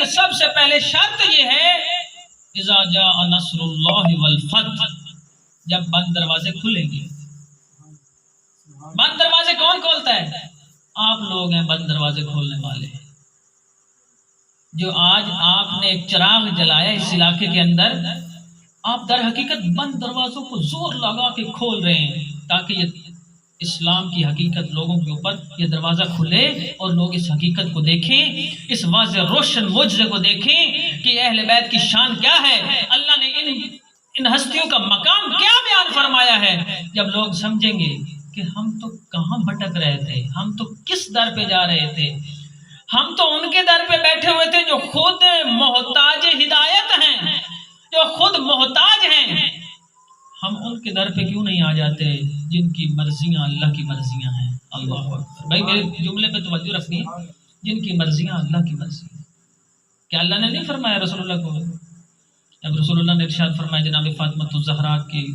سب سے پہلے شرط یہ ہے اذا جاء نصر اللہ والفتح، جب بند دروازے کھلیں گے۔ بند دروازے کون کھولتا ہے؟ آپ لوگ ہیں بند دروازے کھولنے والے۔ جو آج آپ نے ایک چراغ جلایا اس علاقے کے اندر، آپ در حقیقت بند دروازوں کو زور لگا کے کھول رہے ہیں تاکہ یہ اسلام کی حقیقت لوگوں کے اوپر یہ دروازہ کھلے اور لوگ اس حقیقت کو دیکھیں، اس واضح روشن معجزے کو دیکھیں کہ اہل بیت کی شان کیا ہے، اللہ نے ان ہستیوں کا مقام کیا بیان فرمایا ہے۔ جب لوگ سمجھیں گے کہ ہم تو کہاں بھٹک رہے تھے، ہم تو کس در پہ جا رہے تھے، ہم تو ان کے در پہ بیٹھے ہوئے تھے جو خود محتاج ہدایت ہیں، جو خود محتاج ہیں، ہم ان کے در پہ کیوں نہیں آ جاتے جن کی مرضیاں اللہ کی مرضیاں ہیں۔ اللہ اکبر۔ بھائی میرے جملے پہ توجہ رکھنی ہے، جن کی مرضیاں اللہ کی مرضی ہیں۔ کیا اللہ نے نہیں فرمایا رسول اللہ کو؟ جب رسول اللہ نے ارشاد فرمایا جناب فاطمہ الزہرا کی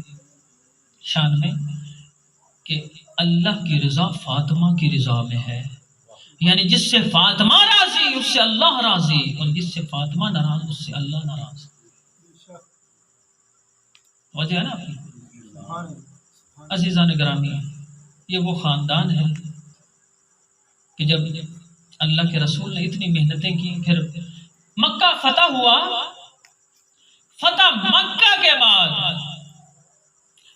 شان میں کہ اللہ کی رضا فاطمہ کی رضا میں ہے، یعنی جس سے فاطمہ راضی اس سے اللہ راضی، اور جس سے فاطمہ ناراض اس سے اللہ ناراض۔ وجہ ہے نا آپ کی عزیزان گرامی، یہ وہ خاندان ہے کہ جب اللہ کے رسول نے اتنی محنتیں کی، پھر مکہ فتح ہوا، فتح مکہ کے بعد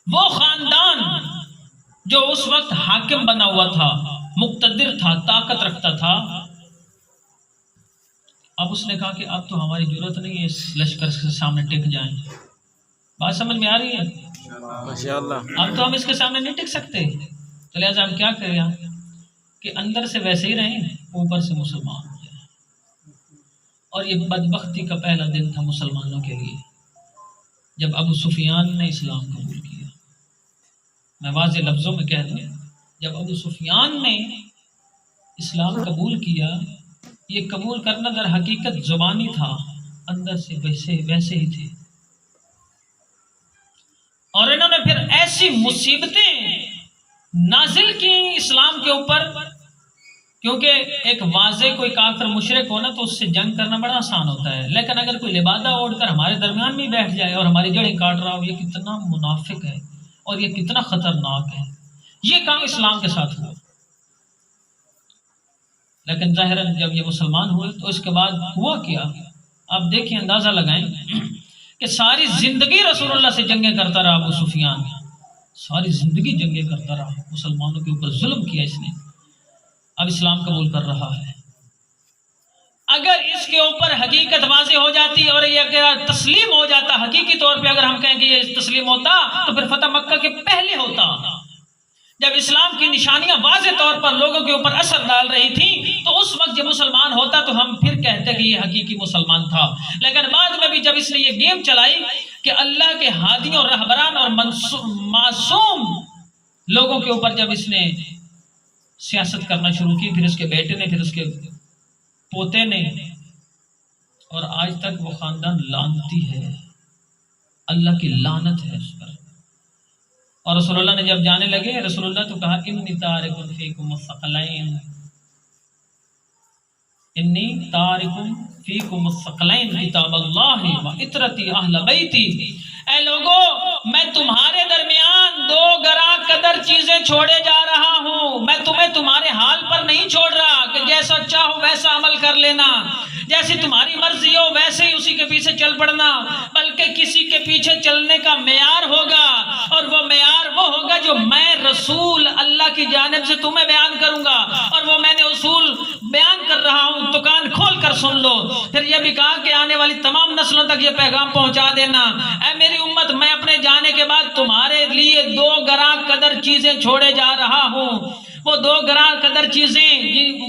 وہ خاندان جو اس وقت حاکم بنا ہوا تھا، مقتدر تھا، طاقت رکھتا تھا، اب اس نے کہا کہ اب تو ہماری ضرورت نہیں ہے اس لشکر کے سامنے ٹک جائیں۔ بات سمجھ میں آ رہی ہے؟ ماشاءاللہ۔ اب تو ہم اس کے سامنے نہیں ٹک سکتے، تو لہٰذا ہم کیا کریں کہ اندر سے ویسے ہی رہیں، اوپر سے مسلمان ہو جائیں۔ اور یہ بدبختی کا پہلا دن تھا مسلمانوں کے لیے جب ابو سفیان نے اسلام قبول کیا۔ میں واضح لفظوں میں کہہ دوں، جب ابو سفیان نے اسلام قبول کیا، یہ قبول کرنا در حقیقت زبانی تھا، اندر سے ویسے ہی تھے، اور انہوں نے پھر ایسی مصیبتیں نازل کی اسلام کے اوپر، کیونکہ ایک واضح کوئی کافر مشرک ہونا تو اس سے جنگ کرنا بڑا آسان ہوتا ہے، لیکن اگر کوئی لبادہ اوڑھ کر ہمارے درمیان میں بیٹھ جائے اور ہماری جڑیں کاٹ رہا ہو، یہ کتنا منافق ہے اور یہ کتنا خطرناک ہے۔ یہ کام اسلام کے ساتھ ہوا، لیکن ظاہراً جب یہ مسلمان ہوئے تو اس کے بعد ہوا کیا، آپ دیکھیں، اندازہ لگائیں کہ ساری زندگی رسول اللہ سے جنگیں کرتا رہا ابو سفیان، ساری زندگی جنگیں کرتا رہا، مسلمانوں کے اوپر ظلم کیا اس نے، اب اسلام قبول کر رہا ہے۔ اگر اس کے اوپر حقیقت واضح ہو جاتی اور یہ اگر تسلیم ہو جاتا، حقیقی طور پہ اگر ہم کہیں کہ یہ تسلیم ہوتا تو پھر فتح مکہ کے پہلے ہوتا، جب اسلام کی نشانیاں واضح طور پر لوگوں کے اوپر اثر ڈال رہی تھیں، تو اس وقت جب مسلمان ہوتا تو ہم پھر کہتے کہ یہ حقیقی مسلمان تھا۔ لیکن بعد میں بھی جب اس نے یہ گیم چلائی کہ اللہ کے ہادیوں، رہبران اور معصوم لوگوں کے اوپر جب اس نے سیاست کرنا شروع کی، پھر اس کے بیٹے نے، پھر اس کے پوتے نے، اور آج تک وہ خاندان لعنتی ہے، اللہ کی لعنت ہے اس پر۔ اور رسول اللہ نے جب جانے لگے، رسول اللہ تو کہا انی تارک فیکم الثقلین، انی تارک فیکم الثقلین کتاب اللہ و عطرتی اہل بیتی، اے لوگو میں تمہارے درمیان دو گراں قدر چیزیں چھوڑے جا رہا ہوں، میں تمہیں تمہارے حال پر نہیں چھوڑ رہا کہ جیسا چاہو ویسا عمل کر لینا، جیسی تمہاری مرضی ہو ویسے ہی اسی کے پیچھے چل پڑنا، بلکہ کسی کے پیچھے چلنے کا معیار ہوگا، اور وہ معیار وہ ہوگا جو میں رسول اللہ کی جانب سے تمہیں بیان کروں گا، اور وہ میں نے اصول بیان کر رہا ہوں، تو کان کھول کر سن لو۔ پھر یہ بھی کہا کہ آنے والی تمام نسلوں تک یہ پیغام پہنچا دینا، اے میری امت، میں اپنے جانے کے بعد تمہارے لیے دو گراں قدر چیزیں چھوڑے جا رہا ہوں۔ وہ دو گراں قدر چیزیں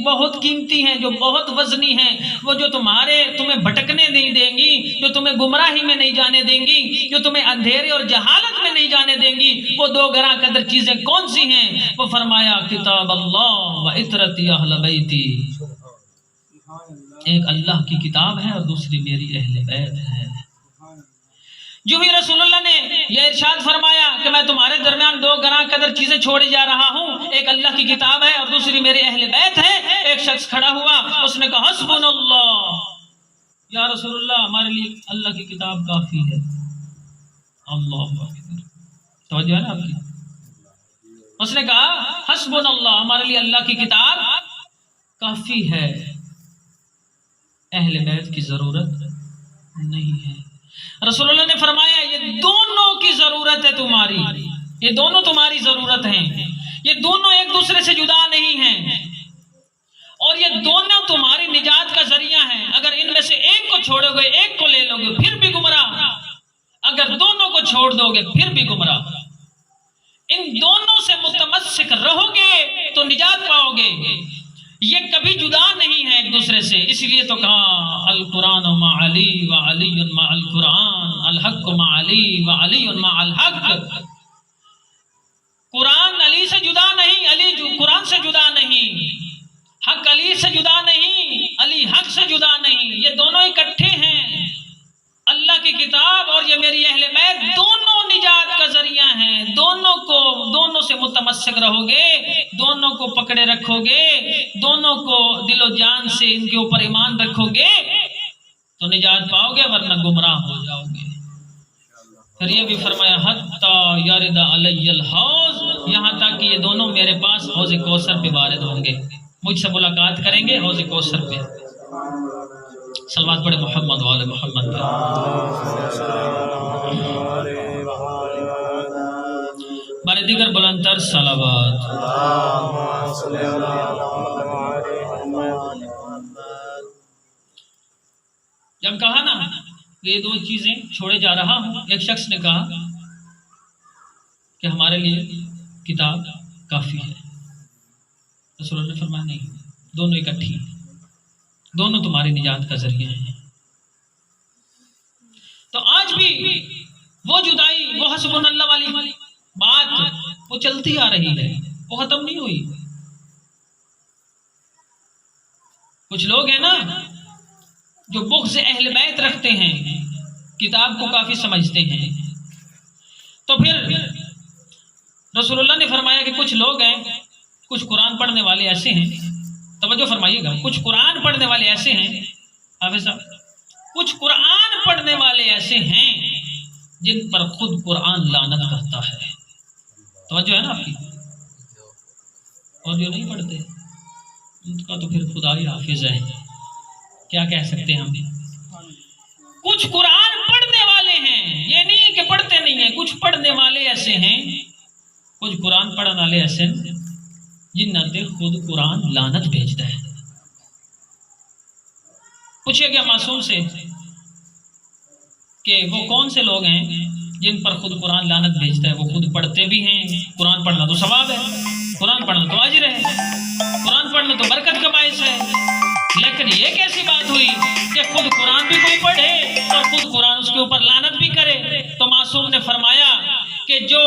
بہت قیمتی ہیں، جو بہت وزنی ہیں، وہ جو تمہیں بھٹکنے نہیں دیں گی، جو تمہیں گمراہی میں نہیں جانے دیں گی، جو تمہیں اندھیرے اور جہالت میں نہیں جانے دیں گی، وہ دو گراں قدر چیزیں کون سی ہیں؟ وہ فرمایا کتاب اللہ و عطرتی اہل بیتی، ایک اللہ کی کتاب ہے اور دوسری میری اہل بیت ہے۔ جو ہی رسول اللہ نے یہ ارشاد فرمایا کہ میں تمہارے درمیان دو گراں قدر چیزیں چھوڑی جا رہا ہوں، ایک اللہ کی کتاب ہے اور دوسری میرے اہل بیت ہے، ایک شخص کھڑا ہوا، اس نے کہا حسبنا اللہ، یا رسول اللہ ہمارے لیے اللہ کی کتاب کافی ہے. اللہ اکبر، توجہ ہے نا آپ کی. اس نے کہا حسبنا اللہ، ہمارے لیے اللہ کی کتاب کافی ہے، اہل بیت کی ضرورت نہیں ہے. رسول اللہ نے فرمایا یہ دونوں کی ضرورت ہے تمہاری، یہ دونوں تمہاری ضرورت ہیں، یہ دونوں ایک دوسرے سے جدا نہیں ہیں، اور یہ دونوں تمہاری نجات کا ذریعہ ہیں. اگر ان میں سے ایک کو چھوڑو گے، ایک کو لے لو گے، پھر بھی گمراہ. اگر دونوں کو چھوڑ دو گے پھر بھی گمراہ. ان دونوں سے متمسک رہو گے تو نجات پاؤ گے. یہ کبھی جدا نہیں ہے ایک دوسرے سے. اس لیے تو کہا القرآن مع علی و علی مع القرآن، الحق مع علی و علی مع الحق. قرآن علی سے جدا نہیں، علی قرآن سے جدا نہیں، حق علی سے جدا نہیں، علی حق سے جدا نہیں. یہ دونوں اکٹھے ہیں. اللہ کی کتاب اور یہ میری اہل بیت دونوں نجات کا ذریعہ ہیں. دونوں سے متمسک رہو گے، دونوں کو پکڑے رکھو گے، دونوں کو دل و جان سے ان کے اوپر ایمان رکھو گے تو نجات پاؤ گے، ورنہ گمراہ ہو جاؤ گے. پھر یہ بھی فرمایا حتی یرد علی الحوض، یہاں تک کہ یہ دونوں میرے پاس حوض کوثر پہ وارد ہوں گے، مجھ سے ملاقات کریں گے حوض کوثر پہ. صلوات پڑھے محمد وآل محمد پہ. بارے دیگر بلند تر صلوات. جب کہا نا یہ دو چیزیں چھوڑے جا رہا ہوں، ایک شخص نے کہا کہ ہمارے لیے کتاب کافی ہے. رسول اللہ نے فرمایا نہیں، دونوں اکٹھی ہیں، دونوں تمہاری نجات کا ذریعہ ہیں. تو آج بھی وہ جدائی، وہ حسبنا اللہ والی بات وہ چلتی آ رہی ہے، وہ ختم نہیں ہوئی. کچھ لوگ ہیں نا جو بغض اہل بیت رکھتے ہیں، کتاب کو کافی سمجھتے ہیں. تو پھر رسول اللہ نے فرمایا کہ کچھ لوگ ہیں، کچھ قرآن پڑھنے والے ایسے ہیں، توجہ فرمائیے گا، کچھ قرآن پڑھنے والے ایسے ہیں حافظ صاحب، کچھ قرآن پڑھنے والے ایسے ہیں جن پر خود قرآن لعنت کرتا ہے. توجہ ہے نا آپ کی. اور جو نہیں پڑھتے ان کا تو پھر خدا ہی حافظ ہے، کیا کہہ سکتے ہیں ہم. کچھ قرآن پڑھنے والے ہیں، یہ نہیں کہ پڑھتے نہیں ہیں، کچھ پڑھنے والے ایسے ہیں، کچھ قرآن پڑھنے والے ایسے ہیں جنہاں تے خود قرآن لعنت بھیجتا ہے. پوچھے گیا معصوم سے کہ وہ کون سے لوگ ہیں جن پر خود قرآن لعنت بھیجتا ہے. وہ خود پڑھتے بھی ہیں، قرآن پڑھنا تو ثواب ہے، قرآن پڑھنا تو اجر ہے، قرآن پڑھنا تو برکت کا باعث ہے. لیکن یہ کیسی بات ہوئی کہ خود قرآن بھی کوئی پڑھے اور خود قرآن اس کے اوپر لعنت بھی کرے. تو معصوم نے فرمایا کہ جو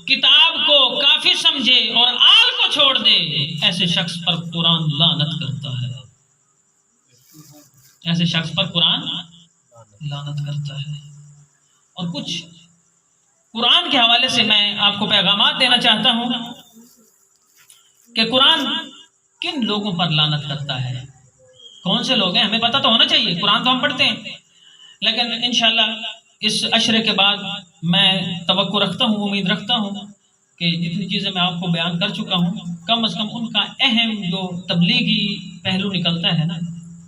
کتاب کو کافی سمجھے اور آل کو چھوڑ دے، ایسے شخص پر قرآن لعنت کرتا ہے، ایسے شخص پر قرآن لعنت کرتا ہے. اور کچھ قرآن کے حوالے سے میں آپ کو پیغامات دینا چاہتا ہوں کہ قرآن کن لوگوں پر لعنت کرتا ہے، کون سے لوگ ہیں. ہمیں پتہ تو ہونا چاہیے، قرآن تو ہم پڑھتے ہیں، لیکن انشاءاللہ اس عشرے کے بعد میں توقع رکھتا ہوں، امید رکھتا ہوں کہ جتنی چیزیں میں آپ کو بیان کر چکا ہوں، کم از کم ان کا اہم جو تبلیغی پہلو نکلتا ہے نا،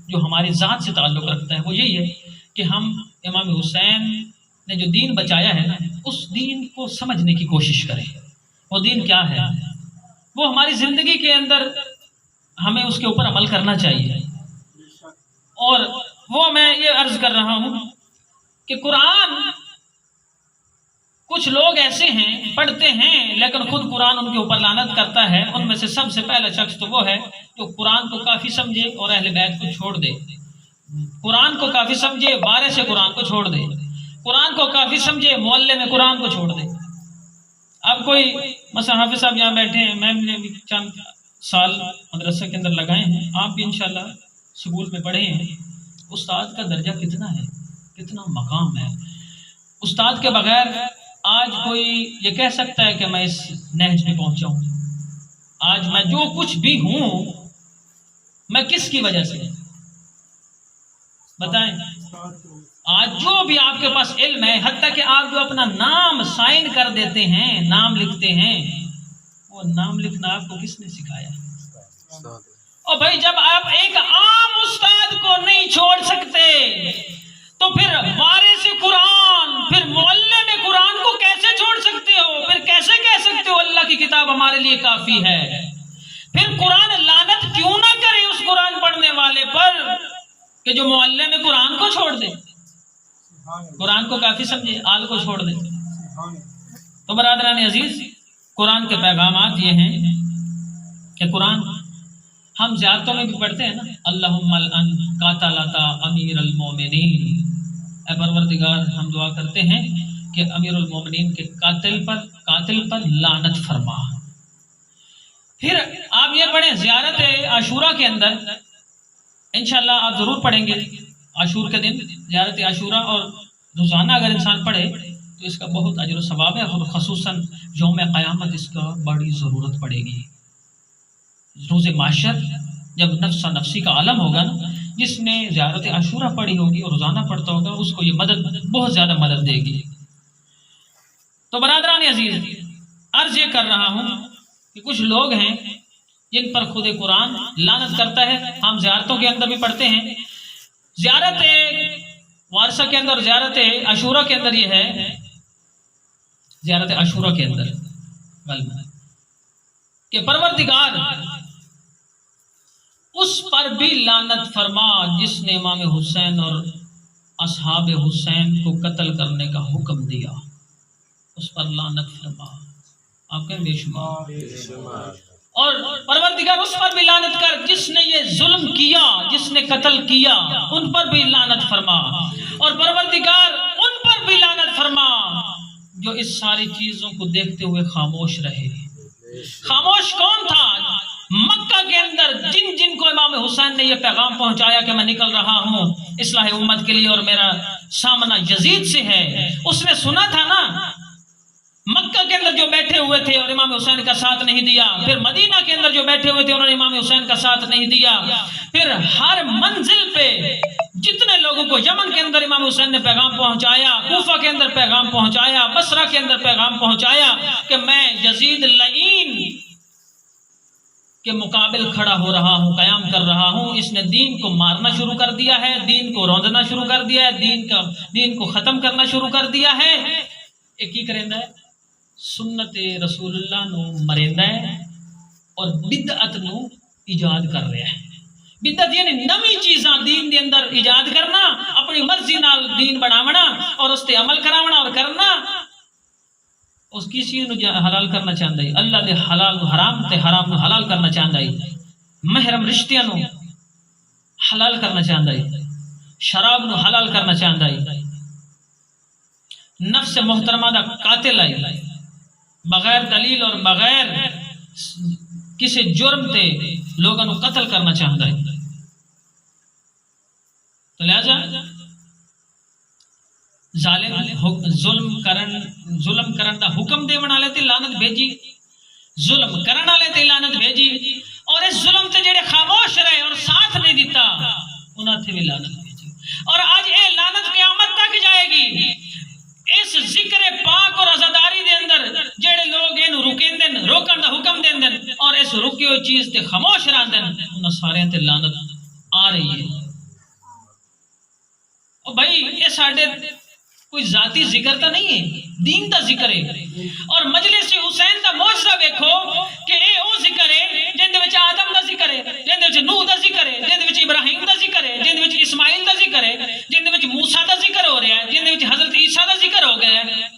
جو ہماری ذات سے تعلق رکھتا ہے، وہ یہی ہے کہ ہم امام حسین نے جو دین بچایا ہے نا، اس دین کو سمجھنے کی کوشش کریں. وہ دین کیا ہے، وہ ہماری زندگی کے اندر ہمیں اس کے اوپر عمل کرنا چاہیے. اور وہ میں یہ عرض کر رہا ہوں کہ قرآن کچھ لوگ ایسے ہیں پڑھتے ہیں لیکن خود قرآن ان کے اوپر لعنت کرتا ہے. ان میں سے سب سے پہلا شخص تو وہ ہے جو قرآن کو کافی سمجھے اور اہل بیت کو چھوڑ دے. قرآن کو کافی سمجھے، بارے سے قرآن کو چھوڑ دے. قرآن کو کافی سمجھے، محلے میں قرآن کو چھوڑ دے. اب کوئی مثلا حافظ صاحب یہاں بیٹھے ہیں، میں نے بھی چند سال مدرسے کے اندر لگائے ہیں، آپ بھی انشاءاللہ اسکول میں پڑھے ہیں. استاد کا درجہ کتنا ہے، کتنا مقام ہے. استاد کے بغیر آج کوئی یہ کہہ سکتا ہے کہ میں اس نہج پہ پہنچا ہوں. آج میں جو کچھ بھی ہوں میں کس کی وجہ سے، بتائیں. آج جو بھی آپ کے پاس علم ہے، حتیٰ کہ آپ جو اپنا نام سائن کر دیتے ہیں، نام لکھتے ہیں، وہ نام لکھنا آپ کو کس نے سکھایا؟ اور بھائی جب آپ ایک عام استاد کو نہیں چھوڑ سکتے تو پھر وارث قرآن، پھر معلم قرآن کو کیسے چھوڑ سکتے ہو؟ پھر کیسے کہہ سکتے ہو اللہ کی کتاب ہمارے لیے کافی ہے؟ پھر قرآن لعنت کیوں نہ کرے اس قرآن پڑھنے والے پر کہ جو معلم قرآن کو چھوڑ دے، قرآن کو کافی سمجھے، آل کو چھوڑ دے۔ تو برادران عزیز، قرآن کے پیغامات یہ ہیں کہ قرآن ہم زیارتوں میں بھی پڑھتے ہیں نا، اللہم الان قاتلتا امیر المومنین، اے پروردگار ہم دعا کرتے ہیں کہ امیر المومنین کے قاتل پر لعنت فرما۔ پھر آپ یہ پڑھیں زیارت عاشورہ کے اندر، انشاءاللہ آپ ضرور پڑھیں گے عاشور کے دن زیارت عاشورہ، اور روزانہ اگر انسان پڑھے تو اس کا بہت اجر و ثواب ہے، اور خصوصاً یوم قیامت اس کا بڑی ضرورت پڑے گی۔ روز محشر جب نفس نفسی کا عالم ہوگا نا، جس نے زیارت عاشورہ پڑھی ہوگی اور روزانہ پڑھتا ہوگا، اس کو یہ مدد بہت زیادہ مدد دے گی۔ تو برادران عزیز، عرض یہ کر رہا ہوں کہ کچھ لوگ ہیں جن پر خود قرآن لعنت کرتا ہے۔ ہم زیارتوں کے اندر بھی پڑھتے ہیں، زیارت وارثہ کے اندر، زیارت عاشورہ کے اندر، یہ ہے زیارت عاشورہ کے اندر کہ پروردگار اس پر بھی لعنت فرما جس نے امام حسین اور اصحاب حسین کو قتل کرنے کا حکم دیا، اس پر لعنت فرما۔ آپ کہیں بے شمار۔ اور پروردگار اس پر بھی لعنت کر جس نے یہ ظلم کیا، جس نے قتل کیا، ان پر بھی لعنت فرما۔ اور پروردگار ان پر بھی لعنت فرما جو اس ساری چیزوں کو دیکھتے ہوئے خاموش رہے۔ خاموش کون تھا؟ مکہ کے اندر جن جن کو امام حسین نے یہ پیغام پہنچایا کہ میں نکل رہا ہوں اصلاح امت کے لیے اور میرا سامنا یزید سے ہے، اس نے سنا تھا نا۔ مکہ کے اندر جو بیٹھے ہوئے تھے اور امام حسین کا ساتھ نہیں دیا، پھر مدینہ کے اندر جو بیٹھے ہوئے تھے انہوں نے امام حسین کا ساتھ نہیں دیا، پھر ہر منزل پہ جتنے لوگوں کو یمن کے اندر امام حسین نے پیغام پہنچایا، کوفہ کے اندر پیغام پہنچایا، بصرہ کے اندر پیغام پہنچایا کہ میں یزید لعین کے مقابل کھڑا ہو رہا ہوں، قیام کر رہا ہوں۔ اس نے دین کو مارنا شروع کر دیا ہے، دین کو روندنا شروع کر دیا ہے، دین کو ختم کرنا شروع کر دیا ہے۔ ایک ہی کریں ہے سنت رسول اللہ نو مریندا ہے اور بدعت نو ایجاد کر رہا ہے۔ بدعت یعنی نمی چیزاں دین دے اندر ایجاد کرنا، اپنی مرضی نال دین بناونا اور اس تے عمل کراونا اور کرنا۔ اس کی چیز نو حلال کرنا چاہتا ہے، اللہ دے حلال نو حرام تے حرام نو حلال کرنا چاہتا ہے، محرم رشتیاں نو حلال کرنا چاہتا ہے، شراب نو حلال کرنا چاہتا ہے، نفس محترمہ دا قاتل ہے، بغیر دلیل اور بغیر کسی جرم تے لوگوں کو قتل کرنا چاہتا ہے۔ تو لہذا ظلم کرن دا حکم دے والے تے لعنت بھیجی، ظلم کرن والے تے لعنت بھیجی، اور اس ظلم تے جڑے خاموش رہے اور ساتھ نہیں دیتا انہاں تے بھی لعنت بھیجی۔ اور آج اے لعنت قیامت تک جائے گی۔ اس ذکر پاک اور عزاداری دے اندر جڑے لوگ اینو روکن دا حکم دین اور اس رکی ہوئی چیز تے خاموش رہندن، انہاں سارے تے لعنت آ رہی ہے۔ اور بھائی یہ ساڈے کوئی ذاتی ذکر تو نہیں ہے، دین دا ذکر ہے۔ اور مجلس حسین دا معجزہ دیکھو کہ اے او ذکر ہے جن دے وچ آدم دا ذکر ہے، جن دے وچ نوح دا ذکر ہے، جن دے وچ ابراہیم دا ذکر ہے، جن دے وچ اسماعیل دا ذکر ہے، جن دے وچ موسیٰ دا ذکر ہو رہا ہے، جن دے وچ حضرت عیسیٰ دا ذکر ہو گیا ہے۔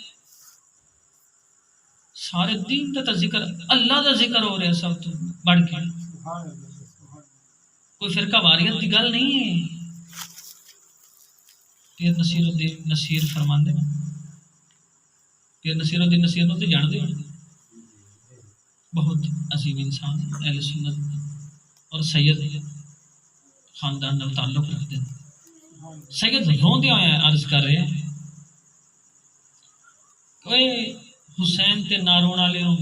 سارے دین دا ذکر، اللہ دا ذکر ہو رہا ہے سب تو بڑھ کے۔ کوئی فرقہ واریت کی گل نہیں ہے۔ پیر نصیر الدین نصیر فرماندے ہیں، پیر نصیر الدین نصیر نو تے جاندے ہو، بہت عظیم انسان، اہل سنت اور سید خاندان نال تعلق رکھتے ہیں۔ سید روندے ہوئے عرض کر رہے ہیں، اوے حسین تے نہ رونا لے ہو،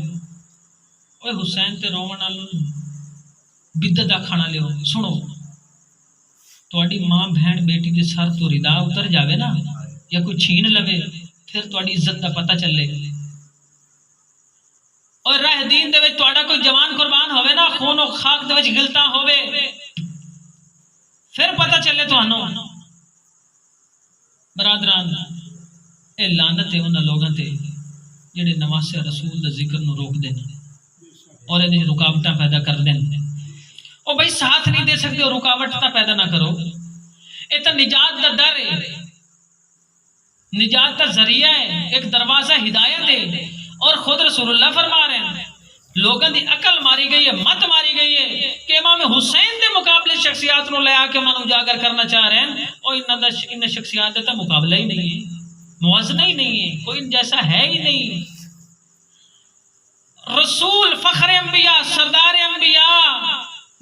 اوے حسین تے رونا لے ہو، بدعت دا کھانا لے ہو۔ سنو تواڈی ماں بہن بیٹی دے سر تو ردا اتر جاوے نا یا کوئی چھین لوے پھر تواڈی عزت دا پتہ چلے. اور راہ دین دے وچ تواڈا کوئی جوان قربان ہوئے نا خون و خاک دے وچ گلتا ہوئے پھر پتہ چلے تانوں. برادران اے لعنت ہے انہاں لوگاں تے جڑے نواسے رسول دے ذکر نو روک دین اور یہ رکاوٹاں پیدا کر دیں. او بھائی ساتھ نہیں دے سکتے اور رکاوٹ تا پیدا نہ کرو. یہ تو نجات دا در ہے، نجات کا ذریعہ ہے، ایک دروازہ ہدایت ہے. اور خود رسول اللہ فرما رہے ہیں لوگوں دی عقل ماری گئی ہے، مت ماری گئی ہے کہ امام حسین دے مقابلے شخصیات نو لے آ کے انہوں نے اجاگر کرنا چاہ رہے ہیں. اور ان شخصیات کا مقابلہ ہی نہیں ہے، موازنہ ہی نہیں ہے، کوئی ان جیسا ہے ہی نہیں. رسول فخر انبیاء سردار انبیاء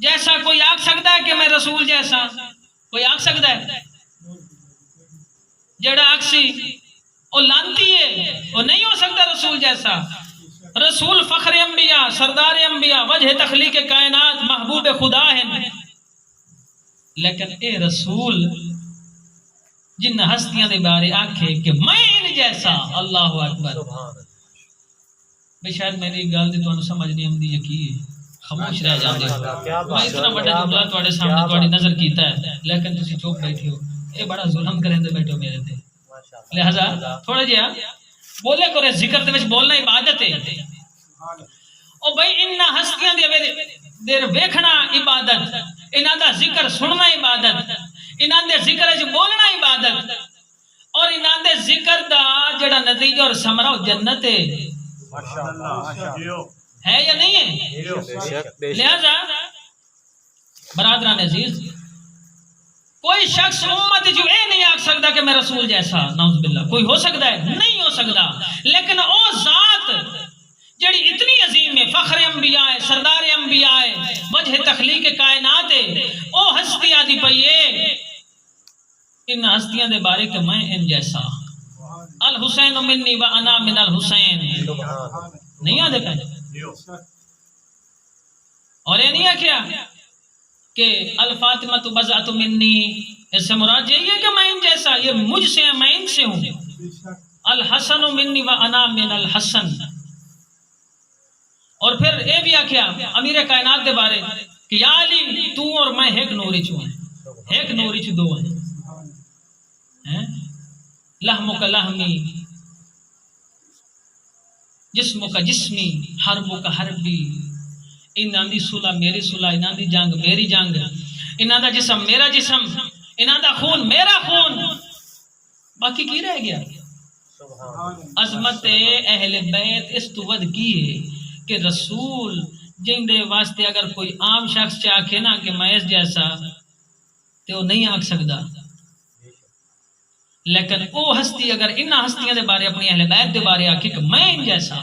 جیسا کوئی آگ سکتا ہے کہ میں رسول جیسا؟ کوئی آگ سکتا ہے؟ جڑا آگ سی وہ لانتی ہے، وہ نہیں ہو سکتا رسول جیسا. رسول فخر انبیاء سردار انبیاء وجہ تخلیق کائنات محبوب خدا ہے. لیکن اے رسول جن ہستیاں دے بارے آکھے کہ میں ان جیسا، اللہ اکبر. بے شاید میری گل دی تانوں سمجھ نہیں آندی ہے کہ خاموش رہ جاندے ہو. میں اتنا بڑا جملہ تواڈے سامنے تواڈی نظر کیتا ہے لیکن تسی چپ بیٹھے ہو. اے بڑا ظلم کریندے بیٹھے ہو میرے تے. لہذا تھوڑا جہا بولے کرے ذکر دے وچ بولنا عبادت ہے. او بھائی انہاں ہستیاں دے ویکھنا عبادت، انہاں دا ذکر سننا عبادت، انہاں دے ذکر وچ بولنا عبادت، اور انہاں دے ذکر دا جڑا نتیجہ اور ثمرہ جنت ہے. ہے یا نہیں ہے؟ لہذا برادران عزیز کوئی شخص امت جو اے نہیں آکھ سکتا کہ میں رسول جیسا، نعوذ باللہ. کوئی ہو سکتا ہے؟ نہیں ہو سکتا. لیکن او ذات جڑی اتنی عظیم ہے، فخر انبیاء ہے، سردار انبیاء ہے، وجہ تخلیق کائنات ہے، او ہستی آدھی پئیے ان ہستیاں دے بارے کہ میں ان جیسا. الحسین منی و انا من الحسین. نہیں آدھے پہنے. اور یہ نہیں ہے کیا کہ الفاطمہ بضعۃ منی، اس سے مراد یہی ہے کہ میں ان جیسا، یہ مجھ سے ہے، میں ان سے ہوں. الحسن منی و انا من الحسن. اور پھر یہ بھی آکھیا امیر کائنات دے بارے کہ یا علی تو اور میں ایک نوری چوں ہیں، ایک نوری چ دو ہیں. لحمک لحمی جسمک جسمی حربک حربی. انہاں دی صلح میری صلح، انہاں دی جنگ میری جنگ، انہاں دا جسم میرا جسم، انہاں دا خون میرا خون. باقی کی رہ گیا؟ عظمت اہل بیت اس تو ود کی ہے کہ رسول جن دے واسطے اگر کوئی عام شخص چاہے نا کہ میں اس جیسا تو وہ نہیں آکھ سکتا. لیکن او ہستی اگر انہاں ہستیاں دے بارے اپنی اہل بیت دے بارے آکھے کہ میں ان جیسا.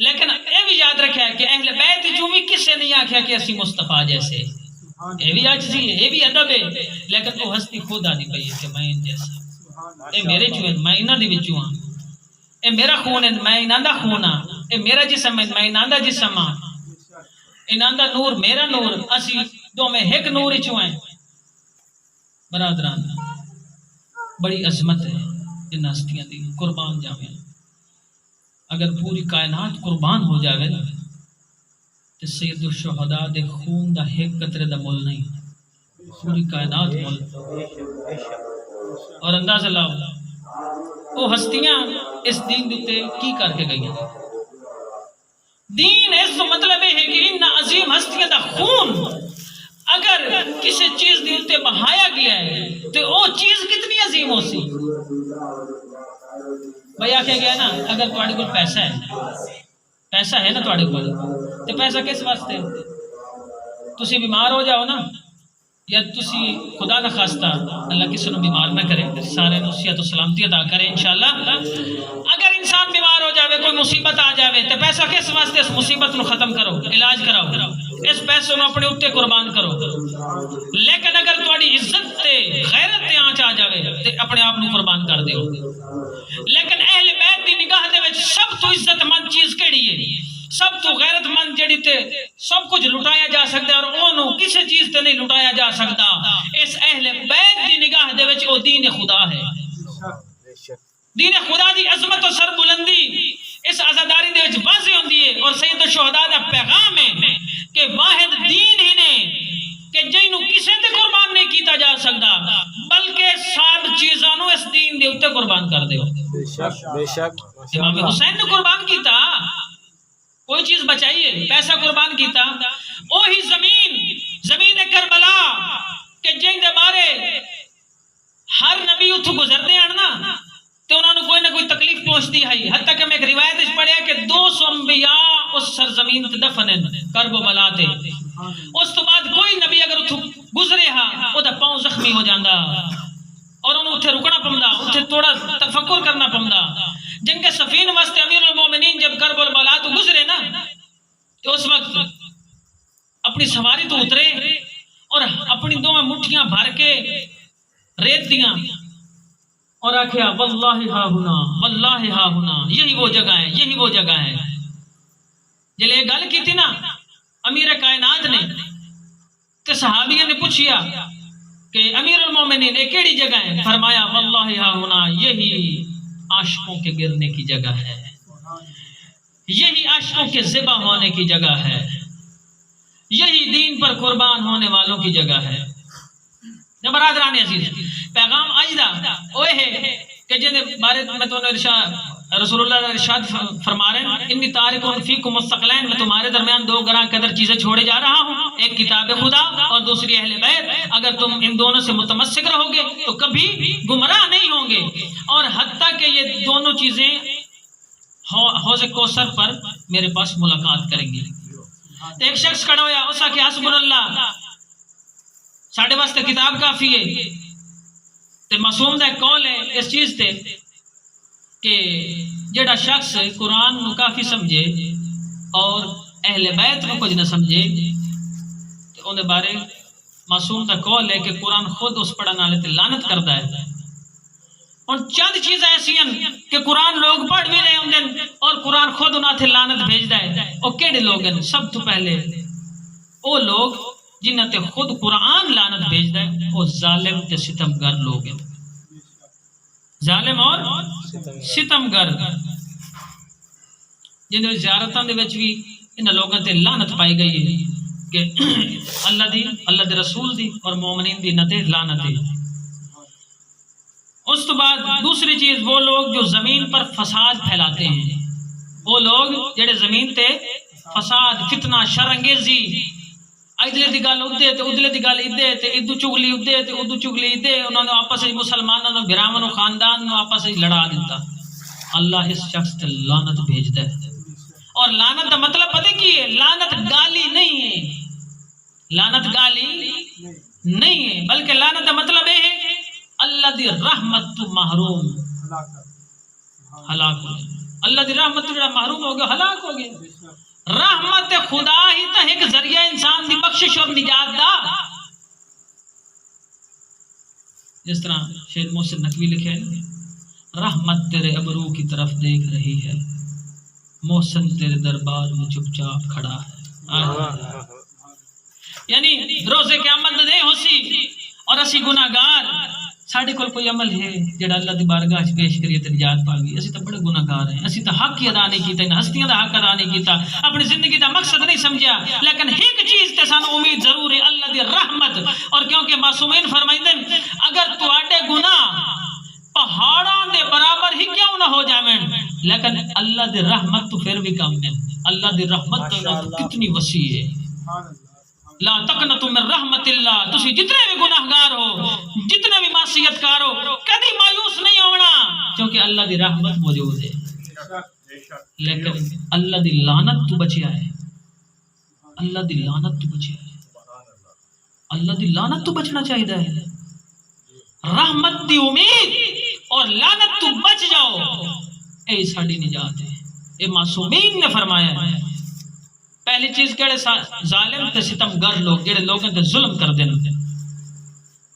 لیکن اے بھی یاد رکھا ہے کہ اہل بیت جو بھی کسے نہیں آکھیا کہ اسی مصطفیٰ جیسے. اے بھی عاجزی ہے، اے بھی ادب ہے. لیکن وہ ہستی خود آدھی پئی ہے کہ میں ان جیسا. اے میرے چوں ہیں، میں انہاں دے وچوں ہاں. اے میرا خون ہے، میں انہاں دا خون ہاں. اے میرا جسم ہے، میں انہاں دا جسم ہاں. انہاں دا نور میرا نور، اسی دو میں ایک نور چوں ہیں. برادران بڑی عظمت ہے ان ہستیاں دی. قربان جاویں. اگر پوری کائنات قربان ہو جاوے نا تو سید الشہداء دے خون دا ایک قطرے دا مول نہیں، پوری کائنات مول. اور اندازہ لاؤ وہ ہستیاں اس دین دیتے کی کر کے گئی ہیں. دین اس تو مطلب ہے کہ ان عظیم ہستیاں دا خون اگر کسی چیز دیتے بہایا گیا ہے تو وہ چیز کتنی عظیم ہو سی. بھائی آکھے گیا نا اگر تواڈے کول پیسہ ہے، پیسہ ہے نا تواڈے کول، تو پیسہ کس واسطے؟ تسی بیمار ہو جاؤ نا، یا تسی خدا نہ خواستہ اللہ کسی نو بیمار نہ کرے، سارے نو صحت و سلامتی عطا کرے انشاءاللہ. اگر انسان بیمار ہو جاوے، کوئی مصیبت آ جاوے، تو پیسہ کس واسطے؟ اس مصیبت نو ختم کرو، علاج کراؤ، اس پیسے نو اپنے اوتے قربان کرو. لیکن اگر تواڈی عزت تے غیرت تے آنچ آ جاوے تے اپنے آپ نو قربان کر دیو. لیکن اہل بیت دی نگاہ دے وچ سب تو عزت مند چیز کیڑی ہے؟ سب تو غیرت مند جڑی تے سب کچھ لٹایا جا سکتا ہے اور اونوں کسی چیز تے نہیں لٹایا جا سکتا. اس اہل بیت دی نگاہ دے وچ او دین خدا ہے. دین خدا دی عظمت و سر بلندی اس عزاداری دے وچ واضح ہوندی ہے. اور سید الشہداء دا پیغام ہے کہ واحد دین ہی نے کہ جینوں کسے تے قربان نہیں کیتا جا سکتا بلکہ سب چیزاں نو اس دین دے اوتے قربان کر دیو. بے شک امام حسین نے قربان کیتا, کوئی چیز بچائیے, پیسہ قربان کیتا. وہی زمین کربلا کہ جن دے بارے ہر نبی اتھو گزرتے ہیں نا تو انہوں نے کوئی نہ کوئی تکلیف پہنچتی ہے. حتیٰ کہ میں ایک روایت اس پڑھیا کہ 200 انبیاء اس سرزمین تے دفن ہیں کرب و بلا تے. اس تو بعد کوئی نبی اگر اتھو گزرے ہا او دا پاؤں زخمی ہو جاندا اور انہوں اتھے رکنا پمدا, اتھے تھوڑا تفکر کرنا پمدا. جنگ صفین واسطے امیر المومنین جب کرب البلا تو گزرے نا تو اس وقت اپنی سواری تو اترے اور اپنی دو میں مٹھیاں بھر کے ریت دیاں اور آکھیا واللہ ہا ہونا, واللہ ہا ہونا, یہی وہ جگہ ہے, یہی وہ جگہ ہے. جلے گل کی تھی نا امیر کائنات نے تے صحابیہ نے پوچھیا کہ امیر المومنین یہ کیڑی جگہ ہے؟ فرمایا واللہ ہا ہونا, یہی عاشقوں کے گرنے کی جگہ ہے, یہی عاشقوں کے ذبح ہونے کی جگہ ہے, یہی دین پر قربان ہونے والوں کی جگہ ہے. برادران عزیز, پیغام اجدا اوہ ہے کہ جن بارے میں تو رسول اللہ ارشاد فرما رہے ہیں انی تارکون فیکم الثقلین, میں تمہارے درمیان دو گراں قدر چیزیں چھوڑے جا رہا ہوں, ایک کتاب خدا اور دوسری اہل بیت. اگر تم ان دونوں سے متمسک رہو گے تو کبھی گمراہ نہیں ہوں گے. اور حتیٰ کہ یہ دونوں چیزیں حوض کوثر پر میرے پاس ملاقات کریں گی. ایک شخص کھڑا ہویا اسا کہ حسب اللہ, ساڑھے واسطے کتاب کافی ہے. تے معصوم دا قول ہے اس چیز تے کہ جڑا شخص قرآن نو کافی سمجھے اور اہل بیت نو کچھ نہ سمجھے تے اون دے بارے معصوم دا قول ہے کہ قرآن خود اس پڑھن والے تے لعنت کردا ہے. اور چند چیزیں ایسی ہیں کہ قرآن لوگ پڑھ بھی رہے ہوں اور قرآن خود انہاں تے لعنت بھیجدا ہے. او کیڑے لوگ ہیں؟ سب تو پہلے او لوگ جنہاں تے خود قرآن لعنت بھیجدا ہے او ظالم تے ستمگر لوگ ہیں. ظالم اور ستمگر جن زیارتاں دے وچ بھی انہاں لوگاں تے لعنت پائی گئی ہے کہ اللہ دے رسول دی اور مومنین دی نہ تے لعنت ہے. اس تو بعد دوسری چیز وہ لوگ جو زمین پر فساد پھیلاتے ہیں, وہ لوگ جڑے زمین تے فساد, فتنہ, شرانگیزی, ادلے دی گل ادے تے ادلے دی گل ادے تے ادو چگلی ادے تے ادو چگلی ادے, انہوں نے آپس وچ مسلماناں نو گراواں نو خاندان نو آپس وچ لڑا دیتا. اللہ اس شخص تے لعنت بھیجدا ہے. اور لعنت دا مطلب پتہ کی ہے؟ لعنت گالی نہیں ہے, لعنت گالی نہیں ہے, بلکہ لعنت دا مطلب یہ ہے اللہ دی رحمت تو محروم, ہلاک ہو گیا. اللہ دی رحمت تو جڑا محروم ہو گیا ہلاک ہو گیا. رحمت خدا ہی تو ایک ذریعہ انسان دی بخشش اور نجات دا. جس طرح شیخ محسن نقوی لکھے رحمت تیرے ابرو کی طرف دیکھ رہی ہے, محسن تیرے دربار میں چپ چاپ کھڑا ہے. یعنی روزے قیامت دے ہو سی اور اسی گناہگار, ساڈے کول کوئی عمل ہے جڑا اللہ دی بارگاہ وچ پیش کریے تے نجات پاوی. اسی تے بڑے گناہگار ہیں, اسی تے حق ہی ادا نہیں کیتا, ان ہستیاں دا حق ادا نہیں کیتا, اپنی زندگی دا مقصد نہیں سمجھیا. لیکن ایک چیز تے سانو امید ضرور ہے, اللہ دی رحمت. اور کیونکہ معصومین فرمائندے اگر تواڈے گناہ پہاڑاں دے برابر ہی کیوں نہ ہو جاویں لیکن اللہ دی رحمت تو پھر بھی کم ہے. اللہ دی رحمت تو کتنی وسیع ہے. لا تقنطوا من رحمت اللہ, تسی جتنے بھی گناہگار ہو, جتنے بھی معصیت کار ہو, کبھی مایوس نہیں ہونا کیونکہ اللہ دی رحمت موجود ہے. لیکن اللہ دی لعنت تو بچیا ہے, اللہ دی لعنت تو بچیا ہے, اللہ دی لعنت تو بچنا چاہیے ہے. رحمت دی امید اور لعنت تو بچ جاؤ, اے ساڈی نجات ہے. اے معصومین نے فرمایا ہے. پہلی چیز کہڑے ظالم تے ستمگر لوگ جڑے لوگوں تے ظلم کر دین,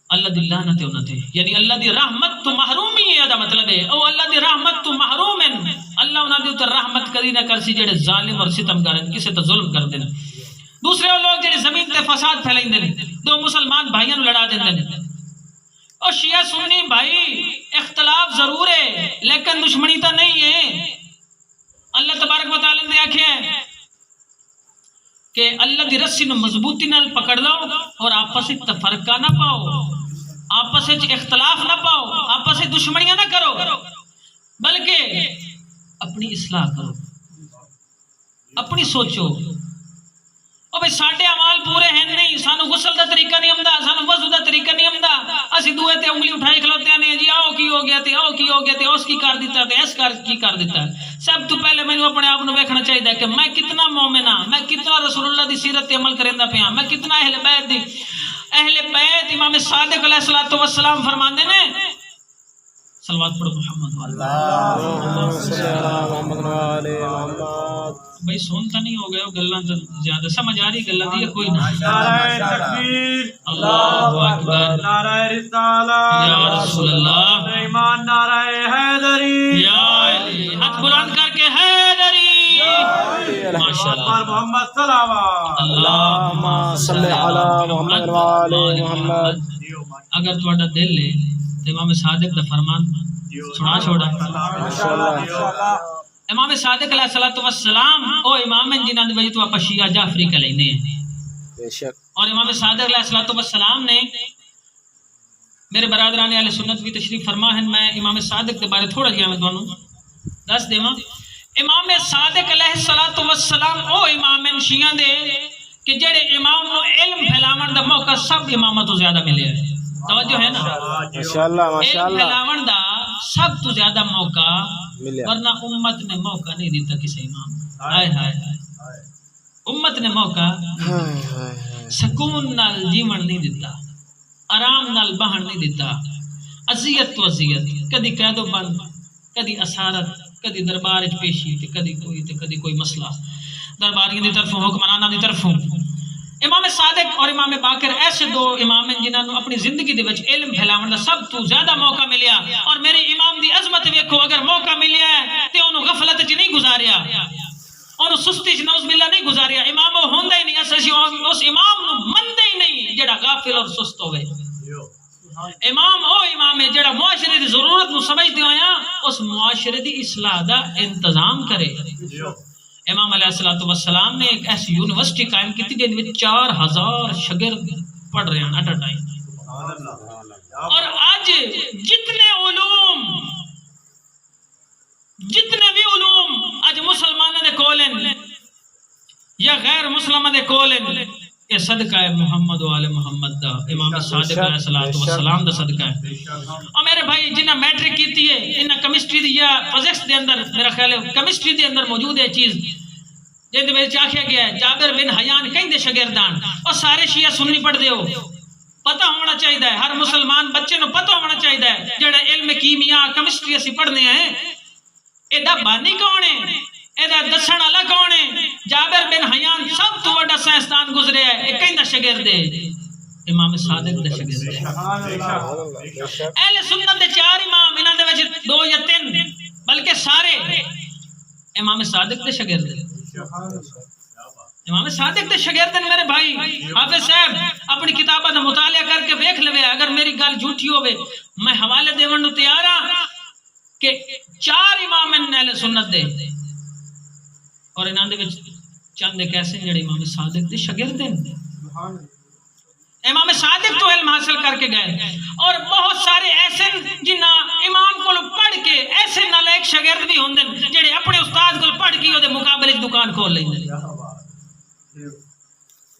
اللہ دی لعنت ہے انہاں تے. یعنی اللہ دی رحمت تو محرومی ہے دا مطلب ہے او اللہ دی رحمت تو محروم ہیں, اللہ اللہ انہاں دے اوپر رحمت کری نہ کرسی جڑے ظالم اور ستمگر ہیں کسے تے ظلم کر دین دوسرے وہ لوگ جڑے زمین تے فساد پھیلائیں دے دو مسلمان بھائیاں نوں لڑا دیندے نے او شیعہ سنی بھائی اختلاف ضرور ہے لیکن دشمنی تو نہیں ہے اللہ تبارک و تعالی نے آکھیا کہ اللہ دی رسی نو مضبوطی نال پکڑ لو اور آپس وچ تفرقہ نہ پاؤ آپس وچ اختلاف نہ پاؤ آپس وچ دشمنیاں نہ کرو بلکہ اپنی اصلاح کرو اپنی سوچو او بھئی ساڈے اعمال پورے ہیں نہیں سانو غسل دا طریقہ نہیں آمدا سانو وضو دا طریقہ نہیں آمدا اسی دوے تے انگلی اٹھائی کھلوتے ہیں جی آؤ کی ہو گیا تے آؤ کی ہو گیا تے اس کی کر دیتا تے اس کی کر دیتا سب تو پہلے مینوں اپنے آپ نو ویکھنا چاہیے کہ میں کتنا مومن ہاں میں کتنا رسول اللہ دی سیرت تے عمل کریندا پیا میں کتنا اہل بیت امام صادق علیہ الصلوۃ والسلام فرماندے نے صلوات پڑھو محمد اللہم صلی علی محمد و علی محمد بھائی سنتا نہیں ہو گئے گلاں تو زیادہ سمجھ آ رہی گلاں دی کوئی نہ نعرہ تکبیر اللہ اکبر نعرہ رسالت یا رسول اللہ ایمان نعرہ حیدری یا علی ہاتھ بلند کر کے حیدری ماشاءاللہ محمد صلوات اللہم صلی علی محمد و علی محمد اگر تہاڈا دل ہے تے امام صادق دا فرمان سنا چھوڑا ماشاءاللہ امام صادق علیہ الصلوۃ والسلام او امام ہیں جنہاں دی وجہ تو آپ شیعہ جعفری کہہ لیندے ہیں بے شک اور امام صادق علیہ الصلوۃ والسلام نے میرے برادران اہل سنت بھی تشریف فرما ہیں میں امام صادق کے بارے تھوڑا جہا میں تانوں دس دیواں امام صادق علیہ الصلوۃ والسلام او امام ہیں شیعہ دے کہ جڑے امام نو علم پھیلاون دا موقع سب اماماں تو زیادہ ملے ہے توجہ ہے نا ماشاءاللہ علم پھیلاون دا سب تو زیادہ موقع ملیا ورنہ امت نے موقع نہیں دیتا کسی امام ہائے ہائے امت نے موقع سکون نال جیون نہیں دیتا آرام نال بہن نہیں دیتا اذیت تو اذیت کدی قید و بند کدی اسارت کدی دربار وچ پیشی تے کدی کوئی مسئلہ درباریاں دی طرفوں حکمراناں دی طرفوں امام صادق اور امام باقر ایسے دو امام ہیں جنہاں نو اپنی زندگی دے وچ علم پھیلاون دا سب تو زیادہ موقع ملیا اور میرے امام دی عظمت ویکھو اگر موقع ملیا ہے تے اونوں غفلت وچ نہیں گزاریا اونوں سستی وچ نعوذ باللہ نہیں گزاریا امام ہوندا ہی نہیں اس امام نو مندے ہی نہیں جڑا غافل اور سست ہوے امام او امام ہے جڑا معاشرے دی ضرورت نو سمجھدے ہویا اس معاشرے دی اصلاح دا انتظام کرے امام علیہ الصلوۃ والسلام نے ایک ایسی یونیورسٹی قائم کی تھی جن میں 4000 شاگرد پڑھ رہے ہیں ایٹ اے ٹائم اور آج جتنے بھی علوم آج مسلمانوں دے کول ہیں یا غیر مسلماں دے کول ہیں یہ صدقہ ہے محمد و آل محمد دا امام صادق علیہ الصلوۃ والسلام دا صدقہ ہے اور میرے بھائی جنہاں میٹرک کیتی ہے انہاں کیمسٹری دی یا فزکس دے اندر میرا خیال ہے کیمسٹری دے اندر موجود ہے چیز جن دے وچ آکھیا گیا ہے جابر بن حیان کہندے شاگردان اور سارے شیعہ سنی پڑھ دے ہو پتہ ہونا چاہیے ہر مسلمان بچے نو پتہ ہونا چاہیے جڑا علم کیمیا کیمسٹری اسی پڑھنے ہیں ایڈا بانی کون ہے ایدا دسن والا کون ہے جابر بن حیان سب تو بڑا سائنسدان گزرے ہے ایک کہندا شاگرد ہے امام صادق دا شاگرد ہے اہل سنت دے 4 امام انہاں دے وچ 2 یا 3 بلکہ سارے امام صادق دے شاگرد ہیں امام صادق دے شاگرد ہیں میرے بھائی حافظ صاحب اپنی کتاباں دا مطالعہ کر کے دیکھ لوے اگر میری گل جھوٹی ہوے میں حوالے دیون نو تیار ہاں کہ 4 امام ہیں اہل سنت دے اور انہاں دے وچ چند ایک ایسے جڑے امام صادق دے شاگرد ہیں امام صادق تو علم حاصل کر کے گئے اور بہت سارے ایسے جنہاں امام کو پڑھ کے ایسے نالائق شاگرد بھی ہوندے جڑے اپنے استاد کو پڑھ کے اودے مقابلے دکان کھول لیندے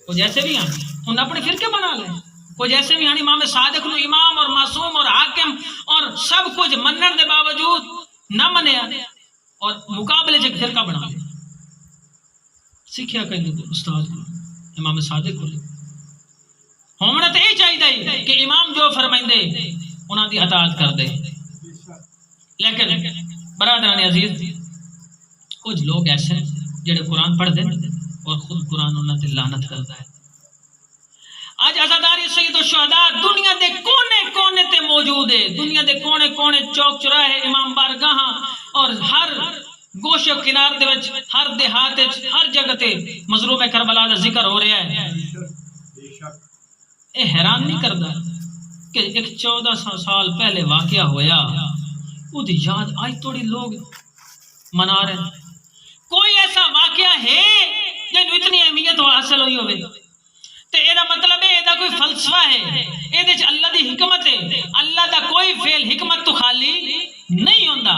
وہ جیسے بھی ہیں انہوں اپنے فرقے بنا لیں وہ جیسے بھی ہیں امام صادق نو امام اور معصوم اور حاکم اور سب کچھ منن دے باوجود نہ منیا اور مقابلے سے فرقہ بنا لیا سیکھیا کہیں تو استاد کو امام صادق کو ہونا تو یہ چاہیے کہ امام جو فرمائندے انہاں دی اطاعت کر دے لیکن برادران عزیز کچھ لوگ ایسے جڑے قرآن پڑھ دیں اور خود قرآن انہاں تے لعنت کرتا ہے آج عزاداری سید الشہداء دنیا دے کونے کونے تے موجود ہے دنیا دے کونے کونے چوک چراہے امام بارگاہ اور ہر گوشے و کنار دے وچ ہر دیہات وچ ہر جگہ تے مظلوم کربلا دا ذکر ہو رہا ہے. اے حیران نہیں کردا کہ ایک 1400 سال پہلے واقعہ ہویا وہ دی یاد آج توڑی لوگ منا رہے ہیں. کوئی ایسا واقعہ ہے جنوں اتنی اہمیت حاصل ہوئی ہوئے تے اے دا مطلب ہے اے دا کوئی فلسفہ ہے, اے دے اللہ دی حکمت ہے. اللہ دا کوئی فعل حکمت تو خالی نہیں ہوندا,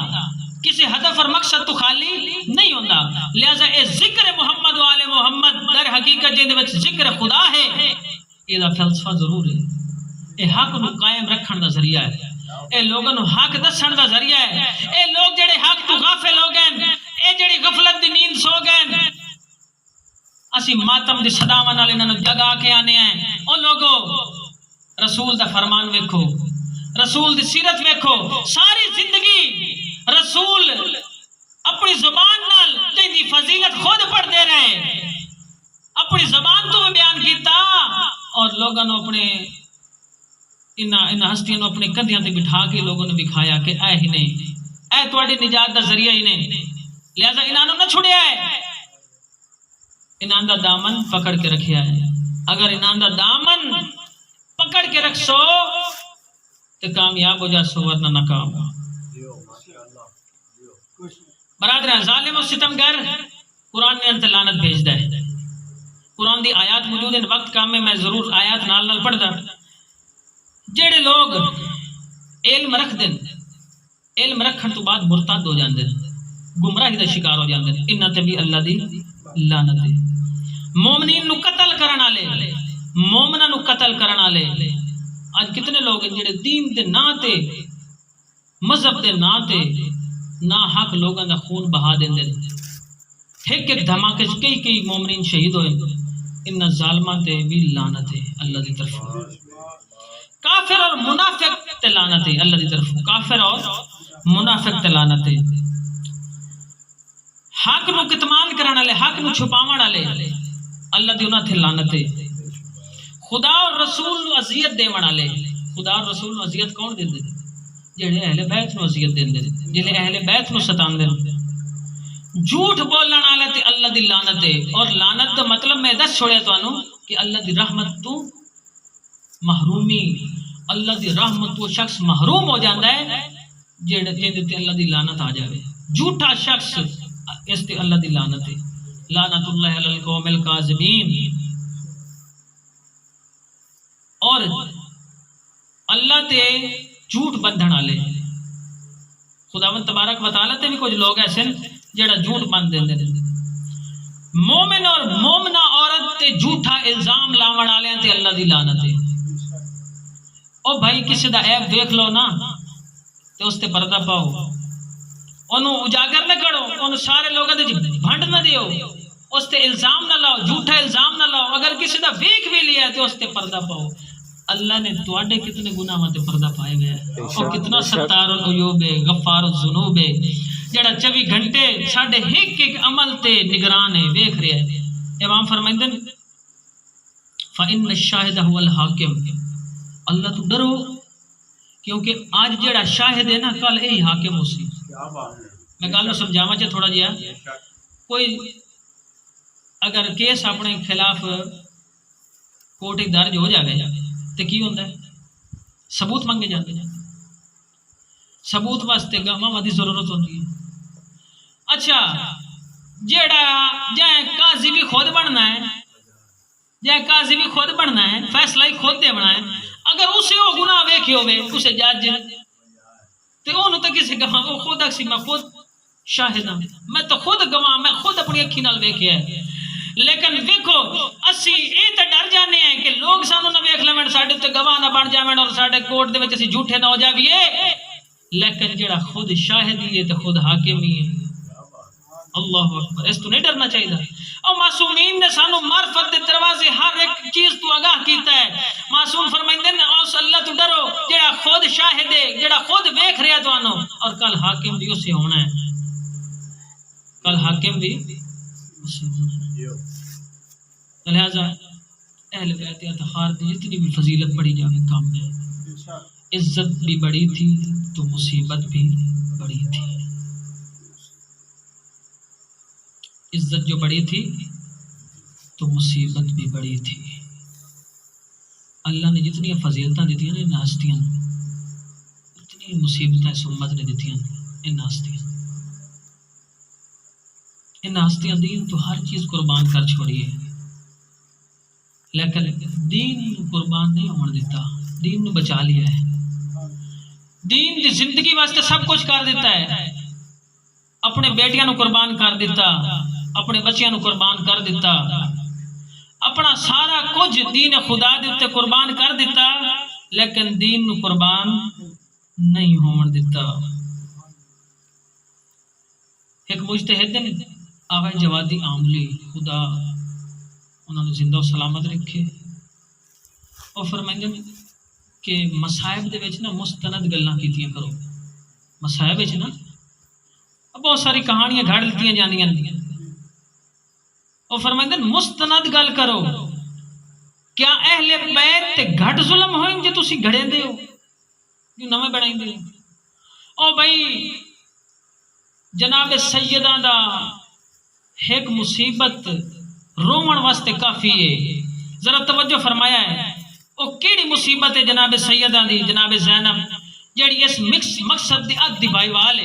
کسی ہدف اور مقصد تو خالی نہیں ہوندا. لہذا اے ذکر محمد و آل محمد در حقیقت جے وچ ذکر خدا ہے, اے دا فلسفہ ضرور ہے. اے حق نو قائم رکھن دا ذریعہ ہے, اے لوگاں نو حق دسن دا ذریعہ ہے. اے لوگ جڑے حق تو غافل ہو گئے, اے جڑی غفلت دی نیند سو گئے, اسی ماتم دی صداواں نال انہاں نوں جگا کے آنے ہیں. او لوگو رسول دا فرمان ویکھو, رسول دی سیرت ویکھو. ساری زندگی رسول اپنی زبان نال دی فضیلت خود پڑھ دے رہے, اپنی زبان تو بیان کیتا اور لوگاں نوں اپنے ان ہستیاں نوں اپنے کندھیاں تے بٹھا کے لوگوں نے دکھایا کہ اے ہی نہیں, اے تواڈی نجات دا ذریعہ ہی نہیں. لہذا انہاں نوں نہ چھڑیا ہے, انہاں دا دامن پکڑ کے رکھیا ہے. اگر انہاں دا دامن پکڑ کے رکھ سو تو کامیاب ہو جا سو, ورنہ ناکام. برادر ظالم و ستمگر قرآن نے انت لعنت بھیج دا ہے. قرآن دی آیات موجود ہیں, وقت کام میں ضرور آیات نال نال پڑھ دا. جڑے لوگ علم رکھ دیں, علم رکھن تو بعد مرتد ہو جاندے, گمراہی دا شکار ہو جاندے, انہاں تے بھی اللہ دی لعنت ہے. مومنین نو قتل کرن والے, مومناں نو قتل کرن والے اج کتنے لوگ ہیں جڑے دین دے نا تے مذہب دے نا تے نا حق لوگاں دا خون بہا دیندے. ایک ایک دھماکے چ کئی مومنین شہید ہوئے. ان ظالماں تے بھی لعنت ہے اللہ دی طرف. کافر اور منافق تے لعنت ہے اللہ دی طرف, کافر اور منافق تے لعنت ہے. حق نو کتمان کرن والے, حق نو چھپاون والے, اللہ دی انہاں تے لعنت ہے. خدا اور رسول نو اذیت دیون والے, خدا اور رسول نو اذیت کون دیندے؟ جڑے اہل بیت نو اذیت دیندے, جڑے اہل بیت نو ستاندے. جھوٹ بولن والے تے اللہ دی لعنت ہے. اور لعنت دا مطلب میں دس چھوڑیا تانوں کہ اللہ دی رحمت تو محرومی, اللہ دی رحمت تو شخص محروم ہو جاندا ہے جے تے اللہ دی لعنت آ جاوے. جھوٹا شخص اس تے اللہ دی لعنت ہے. لعنت اللہ علی القوم الکاذبین. اور اللہ تے جھوٹ بندھن والے, خداوند تبارک و تعالی تے بھی کچھ لوگ ایسے جڑا جھوٹ بند دیندے نے. مومن اور مومنہ عورت تے جھوٹا الزام لاون والے تے اللہ دی لعنت ہے. او بھائی کسی دا عیب دیکھ لو نا تے اس تے پردہ پاؤ, انہوں اجاگر نہ کرو, انہوں سارے لوگوں دے بھنڈ نہ دیو, اس تے الزام نہ لاؤ, جھوٹا الزام نہ لاؤ. اگر کسی دا ویک بھی لیا تو اس تے پردہ پاؤ. اللہ نے تواڈے کتنے گناہاں تے پردہ پائے ہوئے ہیں, اور کتنا ستار العیوب ہے, غفار الذنوب ہے, جڑا 24 گھنٹے ساڈے ایک ایک عمل تے نگران ہے, ویکھ رہا ہے. امام فرمائندے نے فإن الشاہد هو الحاکم, اللہ تو ڈرو کیونکہ آج جڑا شاہد ہے نا کل یہی حاکم ہو سی. میں گل سمجھاواں چ تھوڑا جہا, کوئی اگر کیس اپنے خلاف کوٹ درج ہو جائے تو کی ہوتا ہے, ثبوت منگے جاتے ہیں. ثبوت واسطے گواہ دی ضرورت ہوتی ہے. اچھا جیڑا جائے قاضی بھی خود بننا ہے, جائے قاضی بھی خود بننا ہے, فیصلہ ہی خود دینا ہے. اگر اسے وہ گناہ ویکھے ہوئے اسے جج تو انہوں تو کسی گواہ وہ خود اکسی میں خود شاہد ہوں, میں تو خود گواہ, میں خود اپنی اکھی نال ویکھیا ہے. لیکن دیکھو اسی یہ تو ڈر جانے ہیں کہ لوگ سانو نہ ویکھ لویں, ساڈے تے گواہ نہ بن جاویں اور ساڈے کوٹ دے وچ اسی جھوٹے نہ ہو جاویے. لیکن جڑا خود شاہد ہی ہے تو خود حاکم ہی ہے. اللہ اکبر, اس تو نہیں ڈرنا چاہیے. اور معصومین نے سانو معرفت دے دروازے ہر ایک چیز تو آگاہ کیتا ہے. معصوم فرمائندے نے اس اللہ تو ڈرو جڑا خود شاہد ہے, جڑا خود ویکھ رہا تانوں, اور کل حاکم بھی اسے ہونا ہے, کل حاکم بھی اسے ہونا ہے. لہذا اہل بیت اطہار کی جتنی بھی فضیلت پڑھی جائے کام ہے. عزت بھی بڑی تھی تو مصیبت بھی بڑی تھی. عزت جو بڑی تھی تو مصیبت بھی بڑی تھی. اللہ نے جتنی فضیلتاں دیتی ہیں ان ہستیاں اتنی مصیبتیں اس امت نے دیتی ہیں ان ہستیاں دین تو ہر چیز قربان کر چھوڑی ہے لیکن دین قربان نہیں ہونے دیتا. دین نے بچا لیا ہے. دین دی زندگی واسطے سب کچھ کر دیتا ہے. اپنے بیٹیاں نو قربان کر دیتا, اپنے بچیاں نو قربان کر دیتا, اپنا سارا کچھ دین خدا دے تے قربان کر دیتا لیکن دین نو قربان نہیں ہون دیتا. ایک مجتہد نے آغا جوادی عاملی خدا انہوں نے زندہ و سلامت رکھے اور فرمائیں کہ مصائب دے وچ نا مستند گلاں کیتیاں کرو. مصائب وچ نا بہت ساری کہانیاں گھڑ لتیاں جاندیاں اور فرمائیں مستند گل کرو. کیا اہل بیت تے گھٹ ظلم ہوئیں جے تسی گھڑے دے ہو جو نویں بنائیں دے ہو. او بھائی جناب سیدہ دا ایک مصیبت رومن واسطے کافی ہے. ذرا توجہ فرمایا ہے او کیڑی مصیبت ہے جناب سیدہ دی, جناب زینب جیڑی اس مقصد دی اد دی بھائی والے